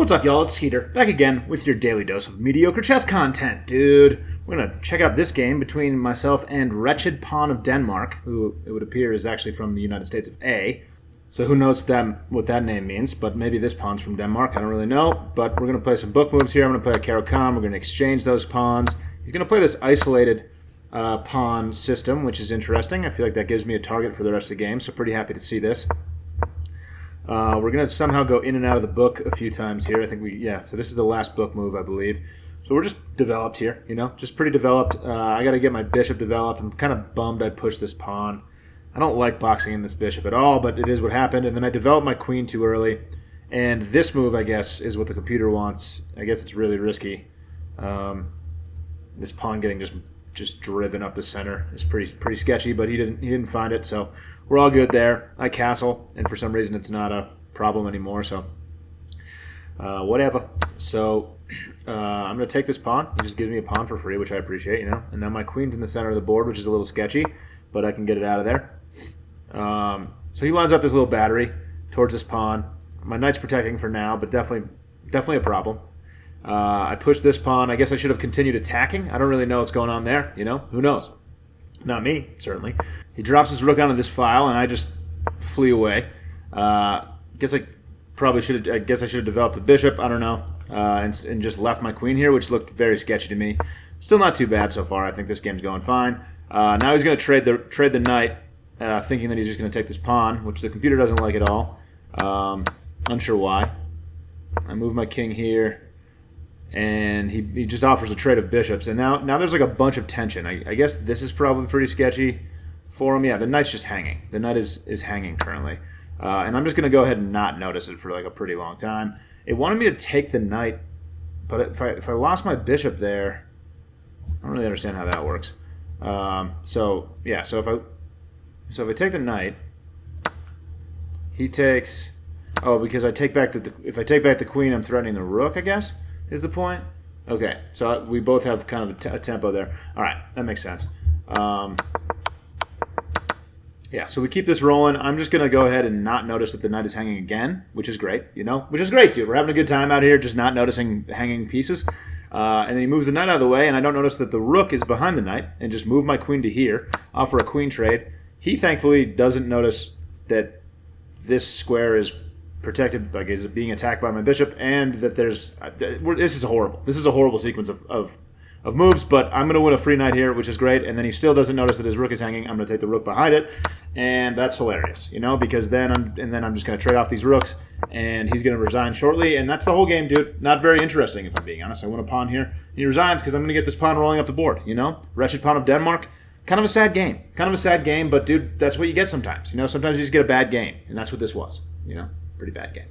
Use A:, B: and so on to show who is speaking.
A: What's up, y'all? It's Skeeter, back again with your daily dose of mediocre chess content. Dude, we're going to check out this game between myself and Wretched Pawn of Denmark, who it would appear is actually from the United States of A. So who knows what that name means, but maybe this pawn's from Denmark. I don't really know, but we're going to play some book moves here. I'm going to play a Caro-Kann. We're going to exchange those pawns. He's going to play this isolated pawn system, which is interesting. I feel like that gives me a target for the rest of the game, so pretty happy to see this. We're going to somehow go in and out of the book a few times here. I think so this is the last book move, I believe. So we're just developed here, just pretty developed. I got to get my bishop developed. I'm kind of bummed I pushed this pawn. I don't like boxing in this bishop at all, but it is what happened. And then I developed my queen too early. And this move, I guess, is what the computer wants. I guess it's really risky. This pawn getting just driven up the center is pretty sketchy, but he didn't find it, so we're all good there. I castle, and for some reason it's not a problem anymore, so whatever. So I'm going to take this pawn. He just gives me a pawn for free, which I appreciate, And now my queen's in the center of the board, which is a little sketchy, but I can get it out of there. So he lines up this little battery towards this pawn. My knight's protecting for now, but definitely a problem. I pushed this pawn. I guess I should have continued attacking. I don't really know what's going on there, Who knows? Not me, certainly. He drops his rook onto this file, and I just flee away. I guess I should have developed the bishop. I don't know, and just left my queen here, which looked very sketchy to me. Still not too bad so far. I think this game's going fine. Now he's going to trade the knight, thinking that he's just going to take this pawn, which the computer doesn't like at all. Unsure why. I move my king here. And he just offers a trade of bishops. And now there's like a bunch of tension. I guess this is probably pretty sketchy for him. Yeah, the knight's just hanging. The knight is hanging currently. And I'm just going to go ahead and not notice it for like a pretty long time. It wanted me to take the knight, but if I lost my bishop there, I don't really understand how that works. So if I take the knight, he takes... Oh, because if I take back the queen, I'm threatening the rook, I guess? Is the point? Okay, so we both have kind of a tempo there. All right, that makes sense. So we keep this rolling. I'm just going to go ahead and not notice that the knight is hanging again, which is great, Which is great, dude. We're having a good time out here, just not noticing hanging pieces. And then he moves the knight out of the way, and I don't notice that the rook is behind the knight, and just move my queen to here, offer a queen trade. He thankfully doesn't notice that this square is protected, like is being attacked by my bishop, and that this is a horrible sequence of moves, but I'm going to win a free knight here, which is great, and then he still doesn't notice that his rook is hanging. I'm going to take the rook behind it, and that's hilarious, because then I'm just going to trade off these rooks, and he's going to resign shortly, and that's the whole game, dude. Not very interesting, if I'm being honest. I win a pawn here, and he resigns because I'm going to get this pawn rolling up the board, Wretched Pawn of Denmark. Kind of a sad game, but dude, that's what you get sometimes, Sometimes you just get a bad game, and that's what this was, Pretty bad game.